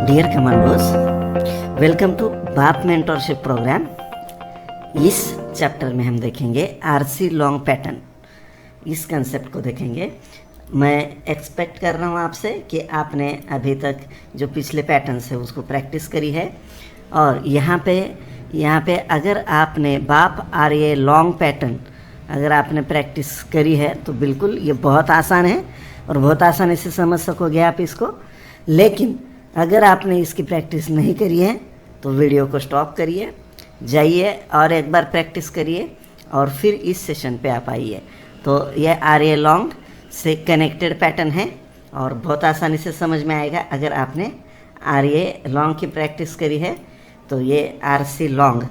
Dear commandos, welcome to बाप mentorship programme. इस chapter में हम देखेंगे आरसी लॉन्ग पैटर्न, इस कंसेप्ट को देखेंगे। मैं एक्सपेक्ट कर रहा हूँ आपसे कि आपने अभी तक जो पिछले पैटर्न्स है उसको प्रैक्टिस करी है, और यहाँ पे अगर आपने बाप आर ए लॉन्ग पैटर्न अगर आपने प्रैक्टिस करी है तो बिल्कुल ये बहुत आसान है और बहुत आसानी से समझ सकोगे आप इसको। लेकिन अगर आपने इसकी प्रैक्टिस नहीं करी है तो वीडियो को स्टॉप करिए, जाइए और एक बार प्रैक्टिस करिए और फिर इस सेशन पे आप आइए। तो यह आर ए लॉन्ग से कनेक्टेड पैटर्न है और बहुत आसानी से समझ में आएगा। अगर आपने आर ए लॉन्ग की प्रैक्टिस करी है तो ये आर सी लॉन्ग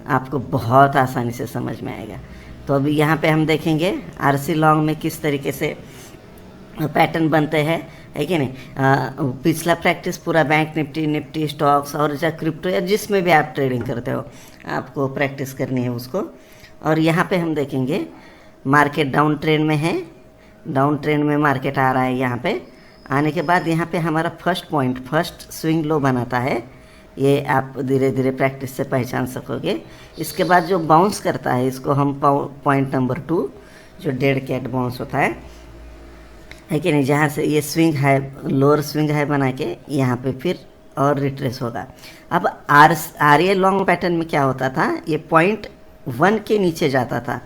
आपको बहुत आसानी से समझ में आएगा। तो अभी यहाँ पे हम देखेंगे आर सी लॉन्ग में किस तरीके से पैटर्न बनते हैं, है कि नहीं। पिछला प्रैक्टिस पूरा बैंक निफ्टी स्टॉक्स और या क्रिप्टो या जिसमें भी आप ट्रेडिंग करते हो आपको प्रैक्टिस करनी है उसको। और यहाँ पे हम देखेंगे मार्केट डाउन ट्रेंड में है, डाउन ट्रेंड में मार्केट आ रहा है। यहाँ पे आने के बाद यहाँ पे हमारा फर्स्ट स्विंग लो बनाता है, ये आप धीरे धीरे प्रैक्टिस से पहचान सकोगे। इसके बाद जो बाउंस करता है इसको हम पॉइंट नंबर 2 जो डेड कैट बाउंस होता है कि नहीं, जहाँ से ये swing high lower swing high बना के यहाँ पे फिर और रिट्रेस होगा। अब आर ए लॉन्ग पैटर्न में क्या होता था, ये पॉइंट 1 के नीचे जाता था,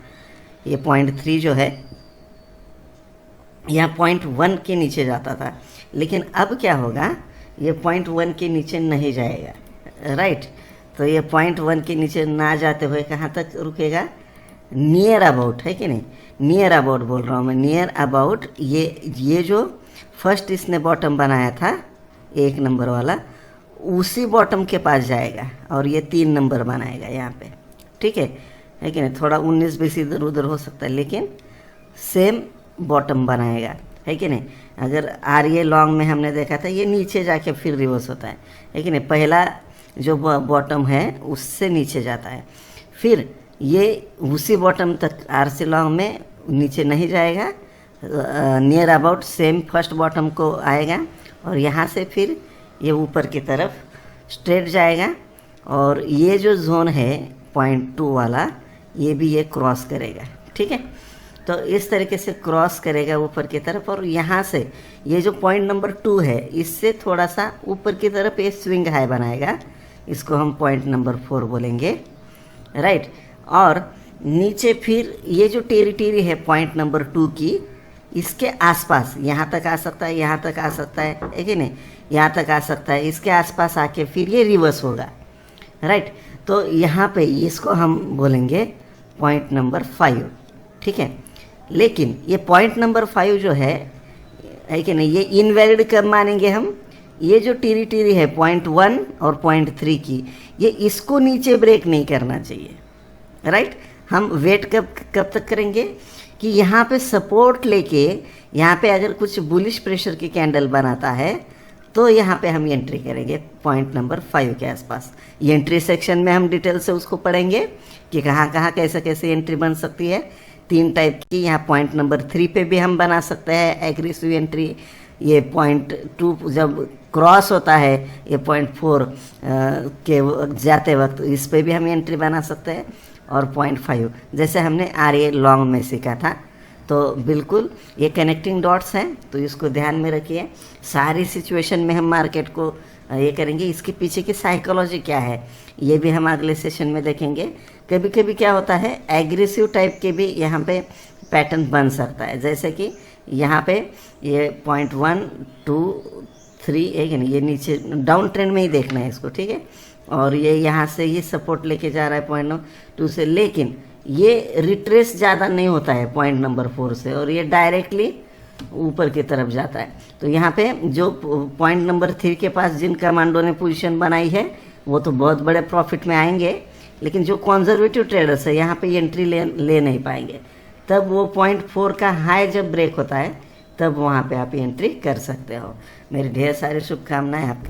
ये पॉइंट 3 जो है यहाँ पॉइंट 1 के नीचे जाता था। लेकिन अब क्या होगा, ये पॉइंट 1 के नीचे नहीं जाएगा, राइट। तो ये पॉइंट 1 के नीचे ना जाते हुए कहाँ तक रुकेगा, नियर अबाउट, है कि नहीं, नियर अबाउट बोल रहा हूँ मैं, नियर अबाउट ये जो फर्स्ट इसने बॉटम बनाया था 1 नंबर वाला, उसी बॉटम के पास जाएगा और ये 3 नंबर बनाएगा यहाँ पे, ठीक है कि नहीं। थोड़ा 19-20 इधर उधर हो सकता है लेकिन सेम बॉटम बनाएगा, है कि नहीं। अगर आर ए लॉन्ग में हमने देखा था ये नीचे जाके फिर रिवर्स होता है कि नहीं। पहला जो बॉटम है उससे नीचे जाता है, फिर ये उसी बॉटम तक आर सी लॉन्ग में नीचे नहीं जाएगा, near about same first bottom को आएगा और यहाँ से फिर ये ऊपर की तरफ स्ट्रेट जाएगा और ये जो जोन है पॉइंट 2 वाला ये भी ये क्रॉस करेगा, ठीक है। तो इस तरीके से क्रॉस करेगा ऊपर की तरफ और यहाँ से ये जो पॉइंट नंबर 2 है इससे थोड़ा सा ऊपर की तरफ ये स्विंग हाई बनाएगा, इसको हम पॉइंट नंबर 4 बोलेंगे, राइट। और नीचे फिर ये जो टेरिटरी है पॉइंट नंबर 2 की, इसके आसपास यहाँ तक आ सकता है, यहाँ तक आ सकता है कि नहीं, यहाँ तक आ सकता है, इसके आसपास आके फिर ये रिवर्स होगा, राइट। तो यहाँ पे इसको हम बोलेंगे पॉइंट नंबर 5, ठीक है। लेकिन ये पॉइंट नंबर 5 जो है कि नहीं, ये इनवैलिड कब मानेंगे हम, ये जो टेरिटरी है पॉइंट 1 और पॉइंट 3 की, ये इसको नीचे ब्रेक नहीं करना चाहिए, राइट। हम वेट कब तक करेंगे कि यहाँ पे सपोर्ट लेके यहाँ पे अगर कुछ बुलिश प्रेशर की कैंडल बनाता है तो यहाँ पे हम एंट्री करेंगे पॉइंट नंबर 5 के आसपास। ये एंट्री सेक्शन में हम डिटेल से उसको पढ़ेंगे कि कहाँ कहाँ कैसे कैसे एंट्री बन सकती है। 3 टाइप की, यहाँ पॉइंट नंबर 3 पे भी हम बना सकते हैं एग्रेसिव एंट्री। ये पॉइंट 2 जब क्रॉस होता है ये पॉइंट 4 के जाते वक्त इस पे भी हम एंट्री बना सकते हैं। और पॉइंट 5 जैसे हमने आर ए लॉन्ग में सीखा था। तो बिल्कुल ये कनेक्टिंग डॉट्स हैं, तो इसको ध्यान में रखिए। सारी सिचुएशन में हम मार्केट को ये करेंगे, इसके पीछे की साइकोलॉजी क्या है ये भी हम अगले सेशन में देखेंगे। कभी कभी क्या होता है, एग्रेसिव टाइप के भी यहाँ पे पैटर्न बन सकता है, जैसे कि यहाँ पे ये पॉइंट 1 2 3 है कि नहीं, ये नीचे डाउन ट्रेंड में ही देखना है इसको, ठीक है। और ये यहाँ से ये सपोर्ट लेके जा रहा है पॉइंट नंबर 2 से, लेकिन ये रिट्रेस ज़्यादा नहीं होता है पॉइंट नंबर 4 से और ये डायरेक्टली ऊपर की तरफ जाता है। तो यहाँ पे जो पॉइंट नंबर 3 के पास जिन कमांडो ने पोजीशन बनाई है वो तो बहुत बड़े प्रॉफिट में आएंगे, लेकिन जो कॉन्जर्वेटिव ट्रेडर्स है यहाँ पे एंट्री ले नहीं पाएंगे। तब वो पॉइंट 4 का हाई जब ब्रेक होता है तब वहाँ पे आप एंट्री कर सकते हो। मेरी ढेर सारी शुभकामनाएं आपके